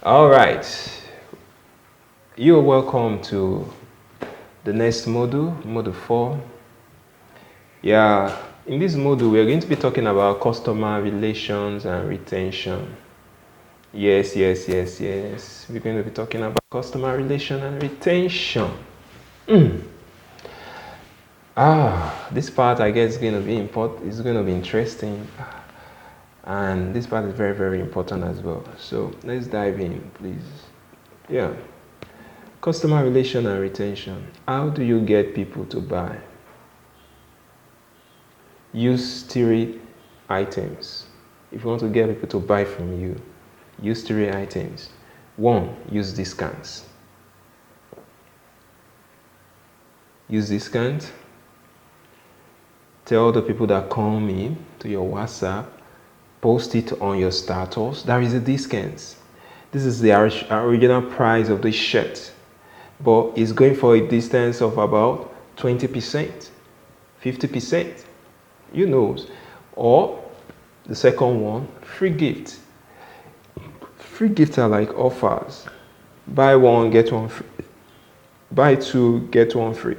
All right. You're welcome to the next module, module 4. Yeah, in this module, we're going to be talking about customer relations and retention. Yes. We're going to be talking about customer relation and retention. This part I guess is going to be important. It's going to be interesting, and this part is very, very important as well. So let's dive in, please. Yeah. Customer relation and retention. How do you get people to buy? Use 3 items. If you want to get people to buy from you, use 3 items. 1, use discounts. Use discounts. Tell the people that come in to your WhatsApp, post it on your status. There is a discount. This is the original price of the shirt, but it's going for a distance of about 20%, 50%. You know. Or the second one, free gift. Free gifts are like offers. Buy one, get one free. Buy 2, get 1 free.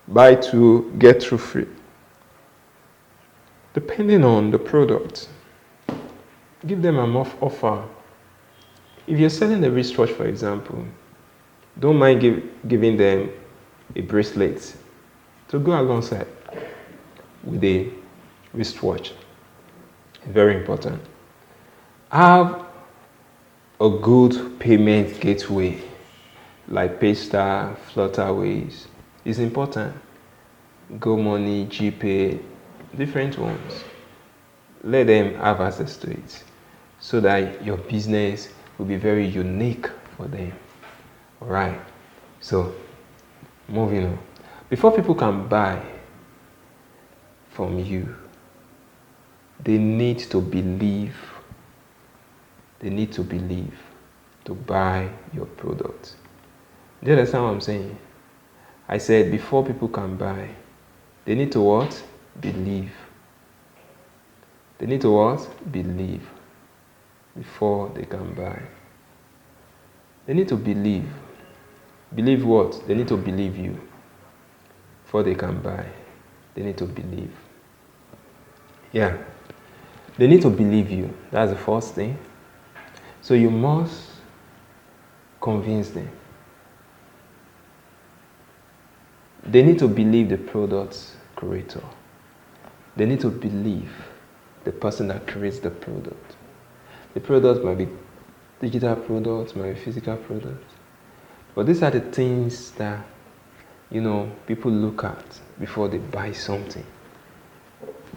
Buy 2, get 2 free. Depending on the product, give them an offer. If you're selling a wristwatch, for example, don't mind giving them a bracelet to go alongside with a wristwatch. Very important. Have a good payment gateway like Paystar, Flutterways. It's important. GoMoney, GPay, different ones. Let them have access to it so that your business will be very unique for them. All right. So, moving on. Before people can buy from you, they need to believe. They need to believe to buy your product. Do you understand what I'm saying? I said before people can buy, they need to what? Believe. They need to what? Believe before they can buy. They need to believe. Believe what? They need to believe you before they can buy. They need to believe. Yeah. They need to believe you. That's the first thing. So you must convince them. They need to believe the product creator. They need to believe the person that creates the product. The product might be digital products, might be physical products. But these are the things that, people look at before they buy something.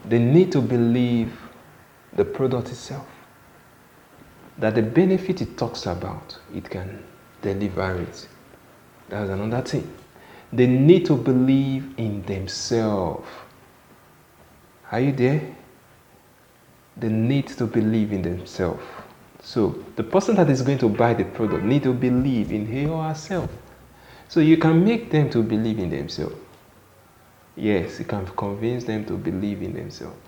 They need to believe the product itself. That the benefit it talks about, it can deliver it. That's another thing. They need to believe in themselves. Are you there? They need to believe in themselves. So the person that is going to buy the product need to believe in him or herself. So you can make them to believe in themselves. Yes, you can convince them to believe in themselves.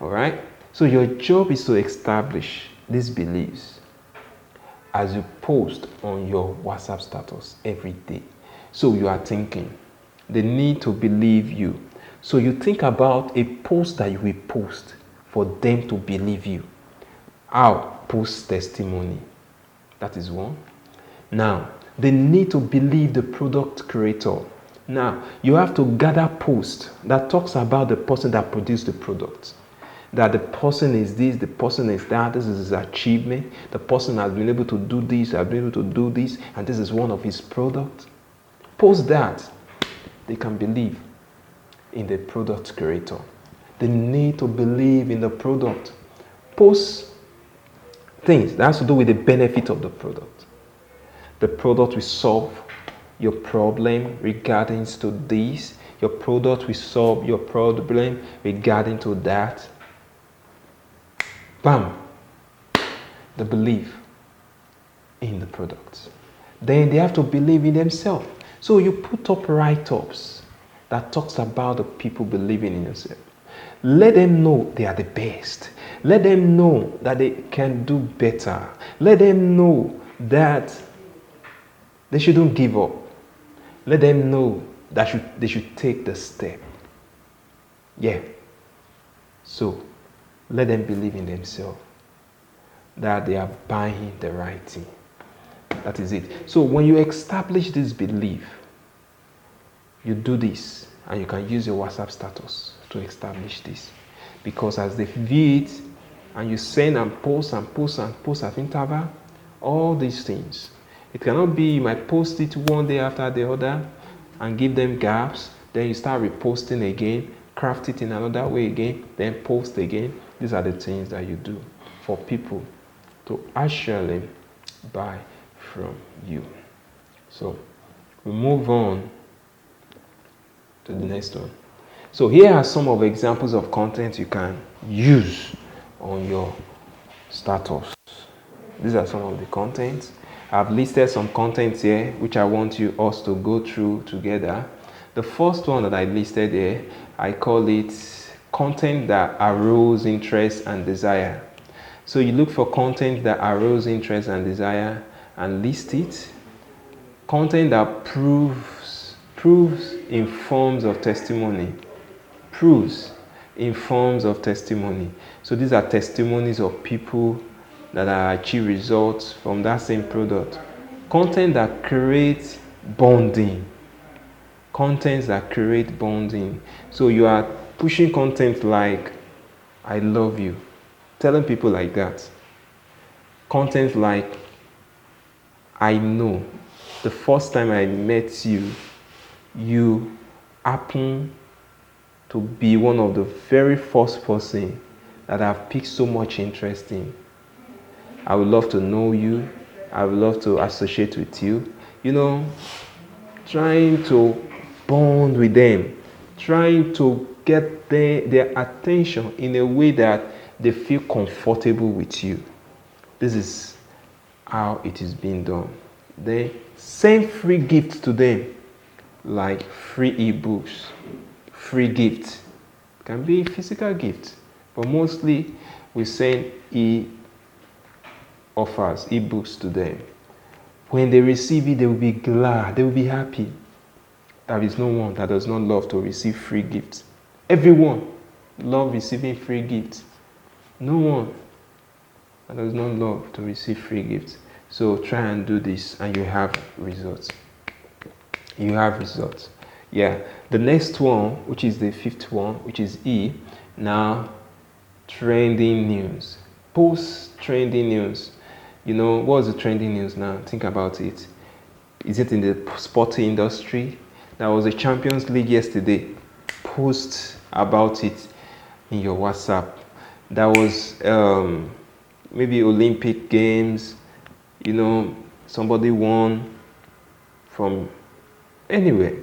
All right? So your job is to establish these beliefs as you post on your WhatsApp status every day. So you are thinking, they need to believe you. So you think about a post that you will post for them to believe you. How? Post testimony. That is one. Now, they need to believe the product creator. Now, you have to gather posts that talks about the person that produced the product. That the person is this, the person is that, this is his achievement, the person has been able to do this, has been able to do this, and this is one of his products. Post that. They can believe in the product creator. They need to believe in the product. Post things that has to do with the benefit of the product. The product will solve your problem regarding to this. Your product will solve your problem regarding to that. Bam. The belief in the product. Then they have to believe in themselves. So you put up write-ups that talks about the people believing in themselves. Let them know they are the best. Let them know that they can do better. Let them know that they shouldn't give up. Let them know that they should take the step. Yeah. So, let them believe in themselves that they are buying the right thing. That is it. So, when you establish this belief, you do this, and you can use your WhatsApp status to establish this. Because as they view it, and you send and post and post and post at interval, all these things. It cannot be you might post it one day after the other and give them gaps, then you start reposting again, craft it in another way again, then post again. These are the things that you do for people to actually buy from you. So we move on to the next one. So here are some of the examples of content you can use on your status. These are some of the contents. I've listed some contents here which I want us to go through together. The first one that I listed here, I call it content that arouse interest and desire. So you look for content that arouse interest and desire and list it. Content that proves in forms of testimony. Proves in forms of testimony. So these are testimonies of people that have achieved results from that same product. Content that creates bonding. Contents that create bonding. So you are pushing content like, I love you. Telling people like that. Content like, I know. The first time I met you, you happen to be one of the very first person that I've picked so much interest in. I would love to know you. I would love to associate with you. You know, trying to bond with them. Trying to get their attention in a way that they feel comfortable with you. This is how it is being done. They send free gifts to them, like free ebooks, free gifts. It can be physical gifts, but mostly we send offers, ebooks to them. When they receive it, they will be glad, they will be happy. There is no one that does not love to receive free gifts. Everyone loves receiving free gifts. No one that does not love to receive free gifts. So try and do this and you have results. You have results. Yeah. The next one, which is the fifth one, which is E, now trending news. Post trending news. You know, what's the trending news now? Think about it. Is it in the sporting industry? There was a Champions League yesterday. Post about it in your WhatsApp. There was maybe Olympic Games. You know, somebody won from anywhere.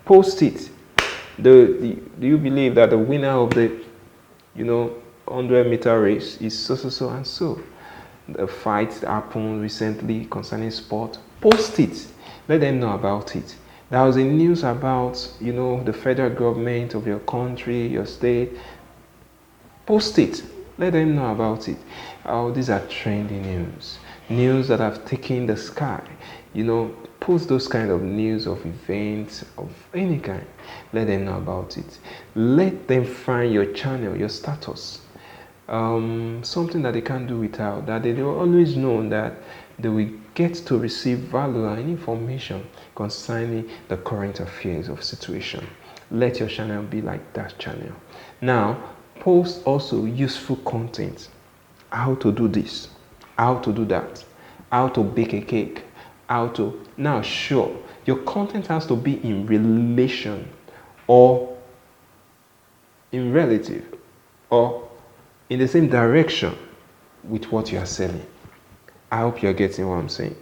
Post it. Do you believe that the winner of the 100-meter race is so and so? The fight that happened recently concerning sport. Post it. Let them know about it. There was a news about, the federal government of your country, your state. Post it. Let them know about it. Oh, these are trending news. News that have taken the sky. Post those kind of news of events of any kind. Let them know about it. Let them find your channel, your status. Something that they can't do without, that they will always know that they will get to receive value and information concerning the current affairs of situation. Let your channel be like that channel. Now, post also useful content. How to do this, how to do that, how to bake a cake, now sure, your content has to be in relation or in relative or in the same direction with what you are selling. I hope you're getting what I'm saying.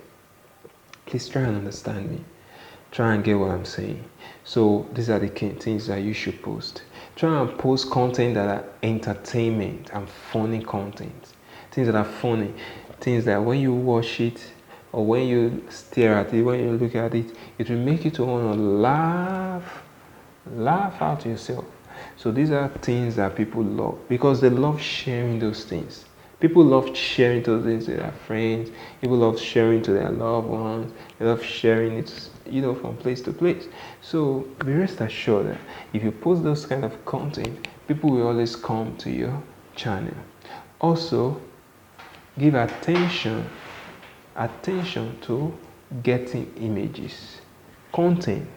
Please try and understand me. Try and get what I'm saying. So these are the key things that you should post. Try and post content that are entertainment and funny content. Things that are funny. Things that when you watch it or when you stare at it, when you look at it, it will make you to want to laugh out yourself. So these are things that people love because they love sharing those things. People love sharing those things to their friends. People love sharing to their loved ones. They love sharing it, from place to place. So be rest assured that if you post those kind of content, people will always come to your channel. Also, give attention to getting images, content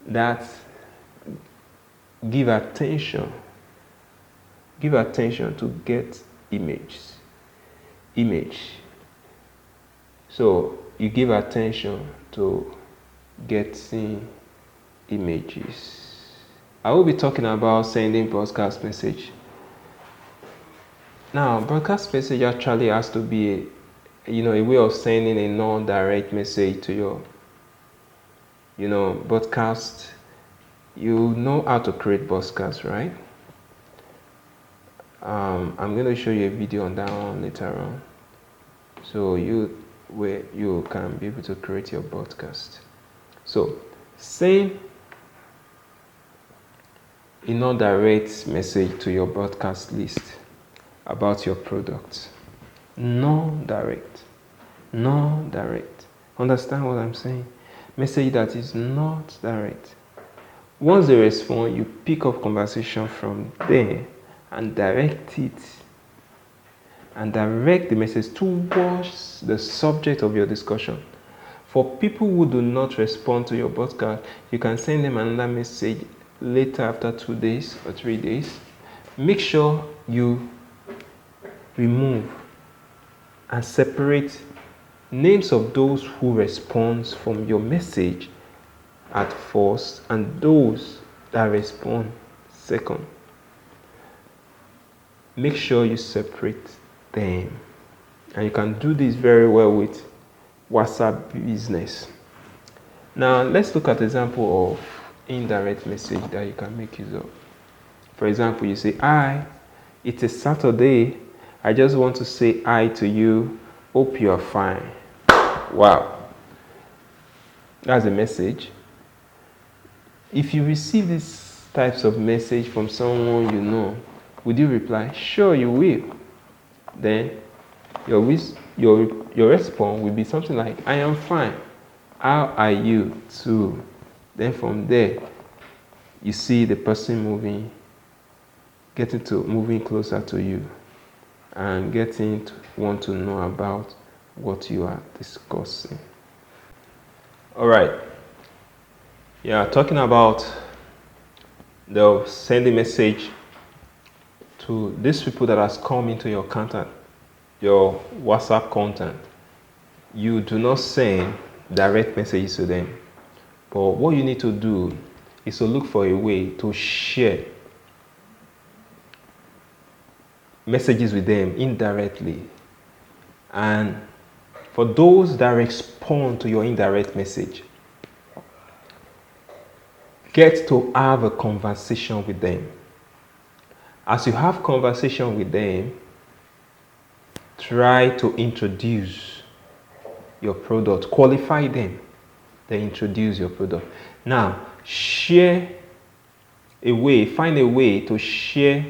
that give attention to get image. So you give attention to getting images. I will be talking about sending broadcast message. Now, broadcast message actually has to be a way of sending a non-direct message to your broadcast. You know how to create broadcast, right? I'm going to show you a video on that one later on, so you can be able to create your broadcast. So send a non-direct message to your broadcast list about your product. Non-direct. Understand what I'm saying? Message that is not direct. Once they respond, you pick up conversation from there and direct the message towards the subject of your discussion. For people who do not respond to your broadcast, you can send them another message later after 2 days or 3 days. Make sure you remove and separate names of those who respond from your message at first and those that respond second. Make sure you separate them, and you can do this very well with WhatsApp Business. Now let's look at an example of indirect message that you can make use of. For example, you say, "Hi, it's a Saturday. I just want to say hi to you. Hope you are fine." Wow, that's a message. If you receive these types of message from someone you know, would you reply? Sure, you will. Then your response will be something like, "I am fine. How are you too?" Then from there, you see the person moving closer to you and getting to want to know about what you are discussing. All right. Yeah, talking about the sending message to these people that has come into your content, your WhatsApp content. You do not send direct messages to them, but what you need to do is to look for a way to share messages with them indirectly. And for those that respond to your indirect message, get to have a conversation with them. As you have conversation with them, try to introduce your product, qualify them, then introduce your product. Now, find a way to share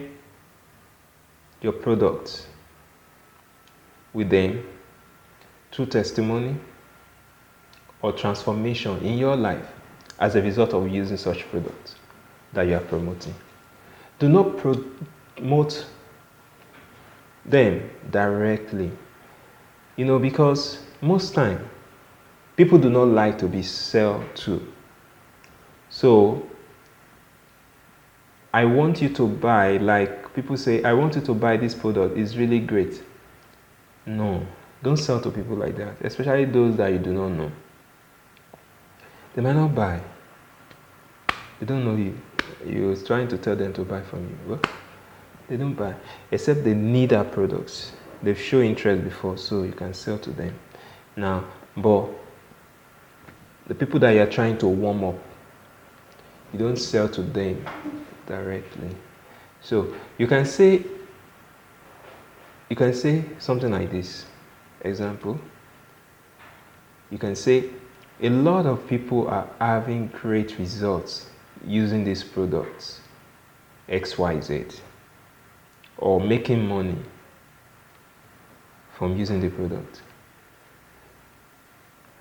your product with them through testimony or transformation in your life as a result of using such products that you are promoting. Do not promote them directly, because most time people do not like to be sold to. So I want you to buy, like people say, "I want you to buy this product, it's really great." No, don't sell to people like that, especially those that you do not know. They might not buy. They don't know you. You're trying to tell them to buy from you. Well, they don't buy, except they need our products. They've shown interest before, so you can sell to them. Now, but the people that you're trying to warm up, you don't sell to them directly. So you can say something like this. Example, you can say, "A lot of people are having great results using these products XYZ, or making money from using the product.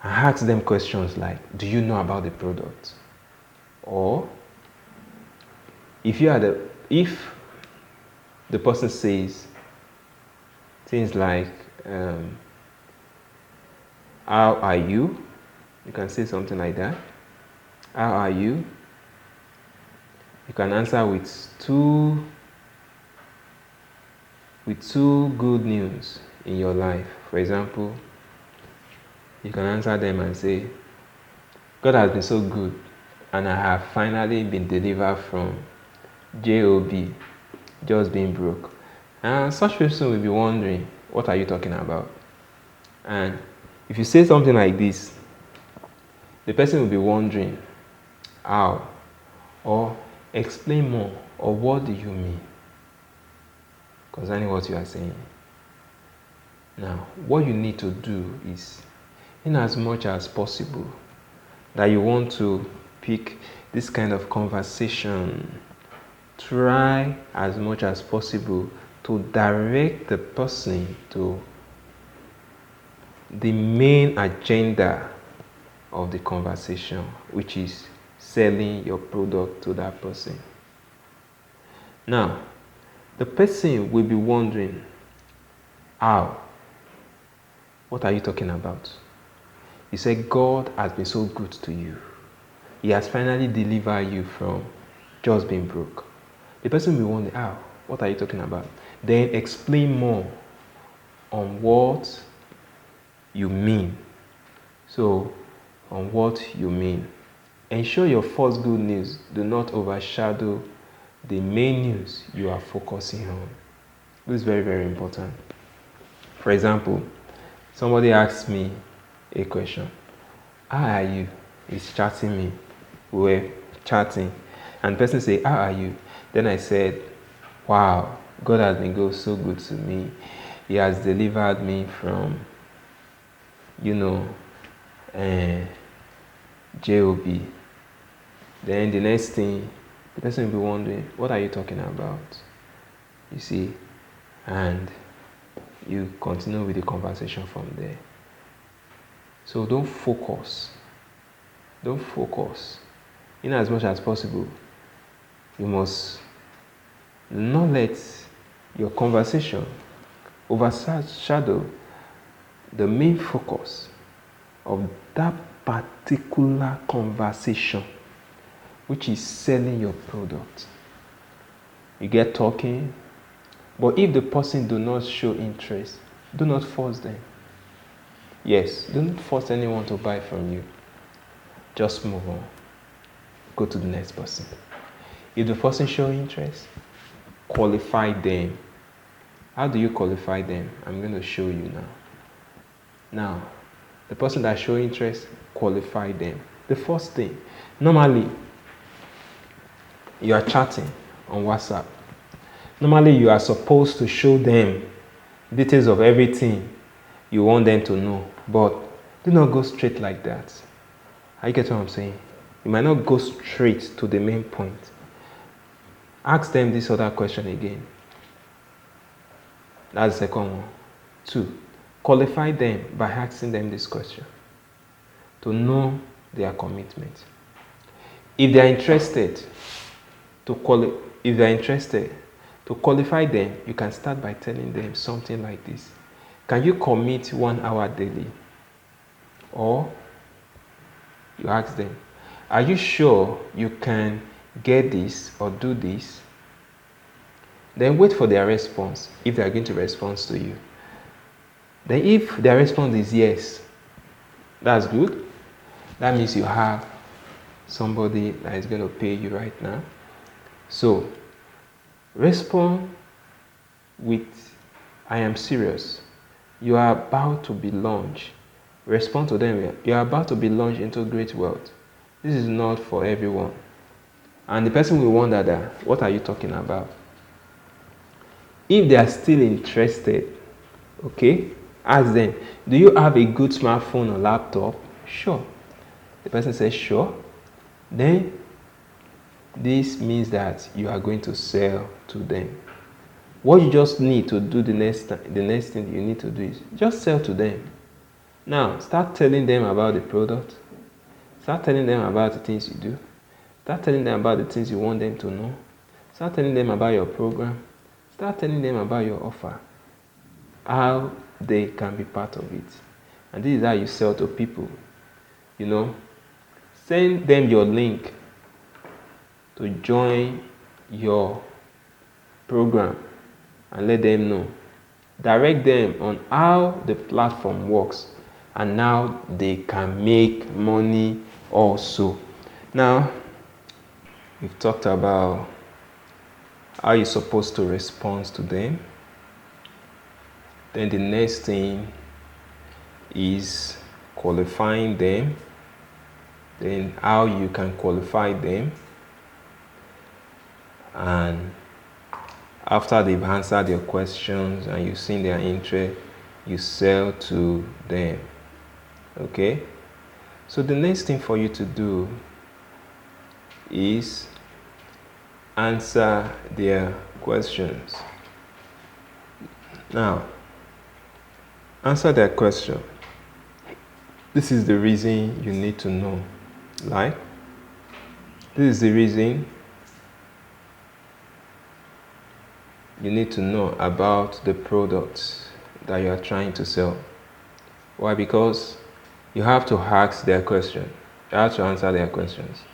And ask them questions like, do you know about the product? Or if the person says things like, how are you? You can say something like that. How are you? You can answer with two good news in your life. For example, you can answer them and say, God has been so good, and I have finally been delivered from JOB, just being broke. And such person will be wondering, what are you talking about? And if you say something like this, the person will be wondering, how? Or explain more, or what do you mean concerning what you are saying? Now, what you need to do is, in as much as possible, that you want to pick this kind of conversation, try as much as possible to direct the person to the main agenda of the conversation, which is selling your product to that person. Now, the person will be wondering, how? What are you talking about? You say God has been so good to you. He has finally delivered you from just being broke. The person will wonder, how? What are you talking about? Then explain more on what you mean. So, on what you mean. Ensure your first good news do not overshadow the main news you are focusing on. This is very, very important. For example, somebody asks me a question. How are you? He's chatting me. We were chatting. And the person say, how are you? Then I said, wow, God has been so good to me. He has delivered me from, JOB. Then the next thing, the person will be wondering, what are you talking about? You see? And you continue with the conversation from there. So don't focus. In as much as possible, you must not let your conversation overshadow the main focus of that particular conversation, which is selling your product. You get talking, but if the person do not show interest, do not force them. Yes, don't force anyone to buy from you. Just move on. Go to the next person. If the person show interest, qualify them. How do you qualify them? I'm going to show you now. Now, the person that show interest, qualify them. The first thing, normally, you are chatting on WhatsApp. Normally, you are supposed to show them details of everything you want them to know, but do not go straight like that. I get what I'm saying? You might not go straight to the main point. Ask them this other question again. That's the second one. 2, qualify them by asking them this question to know their commitment. If they are interested, to qualify them, you can start by telling them something like this. Can you commit 1 hour daily? Or you ask them, are you sure you can get this or do this? Then wait for their response, if they are going to respond to you. Then if their response is yes, that's good. That means you have somebody that is going to pay you right now. So, respond with, I am serious. You are about to be launched. Respond to them, you are about to be launched into great wealth. This is not for everyone. And the person will wonder that, what are you talking about? If they are still interested, okay, ask them, do you have a good smartphone or laptop? Sure. The person says, sure. Then, this means that you are going to sell to them. What you just need to do the next thing you need to do is just sell to them. Now, start telling them about the product. Start telling them about the things you do. Start telling them about the things you want them to know. Start telling them about your program. Start telling them about your offer. How they can be part of it. And this is how you sell to people. You know, send them your link to join your program and let them know. Direct them on how the platform works and now they can make money also. Now, we've talked about how you're supposed to respond to them. Then the next thing is qualifying them. Then how you can qualify them. And after they've answered your questions and you've seen their interest, you sell to them. Okay? So the next thing for you to do is answer their questions. Now, answer their question. This is the reason you need to know. Like, this is the reason you need to know about the products that you are trying to sell. Why? Because you have to ask their question. You have to answer their questions.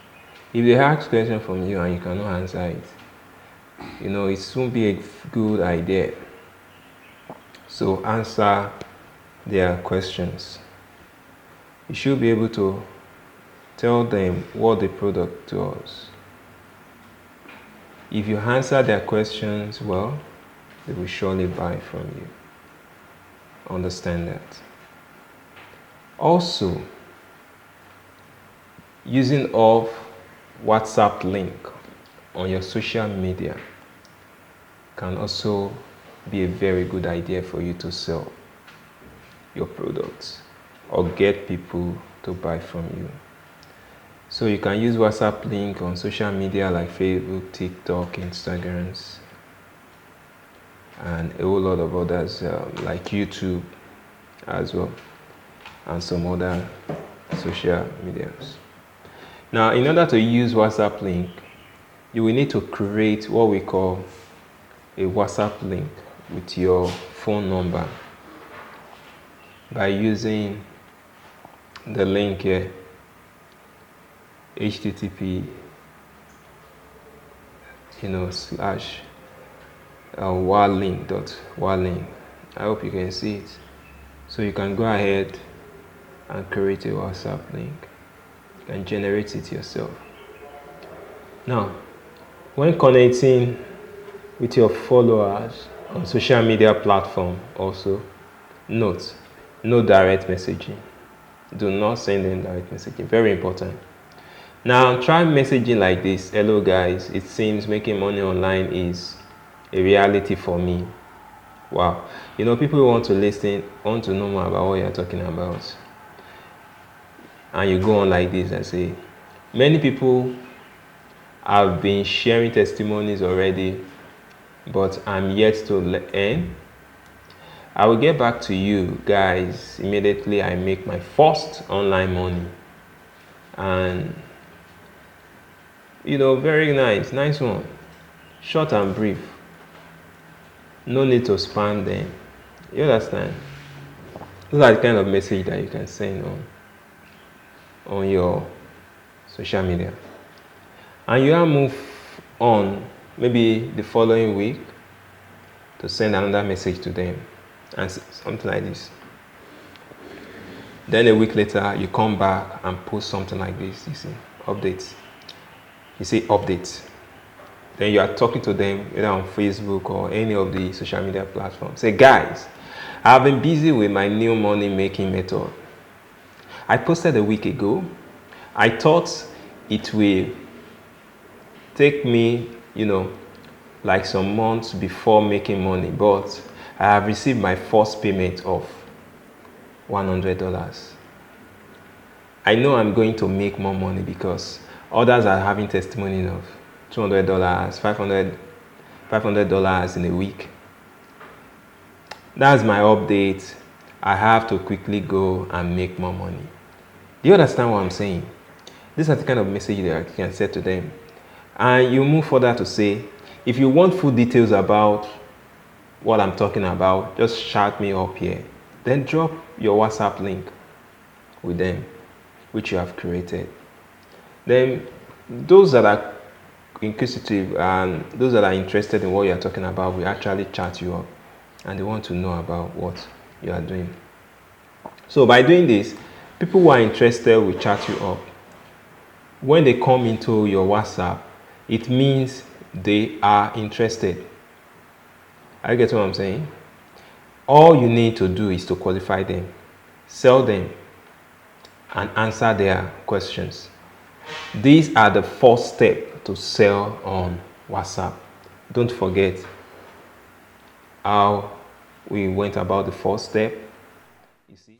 If they ask questions from you and you cannot answer it, it won't be a good idea. So answer their questions. You should be able to tell them what the product does. If you answer their questions well, they will surely buy from you. Understand that. Also, using of WhatsApp link on your social media can also be a very good idea for you to sell your products or get people to buy from you. So you can use WhatsApp link on social media like Facebook, TikTok, Instagrams, and a whole lot of others like YouTube as well, and some other social medias. Now, in order to use WhatsApp link, you will need to create what we call a WhatsApp link with your phone number by using the link here, http slash warlink. I hope you can see it. So you can go ahead and create a WhatsApp link and generate it yourself. Now, when connecting with your followers on social media platform, also note, no direct messaging. Do not send them direct messaging. Very important. Now try messaging like this. Hello guys, it seems making money online is a reality for me. Wow. People want to listen, want to know more about what you're talking about. And you go on like this and say, many people have been sharing testimonies already, but I'm yet to earn. I will get back to you guys immediately I make my first online money. And very nice one. Short and brief. No need to spam them. You understand? Those are the kind of message that you can send on your social media. And you will move on maybe the following week to send another message to them and something like this. Then a week later, you come back and post something like this. You see, updates. You see updates. Then you are talking to them either on Facebook or any of the social media platforms. Say, guys, I've been busy with my new money making method. I posted a week ago. I thought it will take me, like some months before making money, but I have received my first payment of $100. I know I'm going to make more money because others are having testimony of $200, $500 in a week. That's my update. I have to quickly go and make more money. Do you understand what I'm saying? These are the kind of message that you can say to them. And you move further to say, if you want full details about what I'm talking about, just shout me up here. Then drop your WhatsApp link with them, which you have created. Then those that are inquisitive and those that are interested in what you're talking about will actually chat you up, and they want to know about what you are doing. So by doing this, people who are interested will chat you up. When they come into your WhatsApp, it means they are interested. Are you getting what I'm saying? All you need to do is to qualify them, sell them, and answer their questions. These are the first step to sell on WhatsApp. Don't forget how we went about the first step. You see?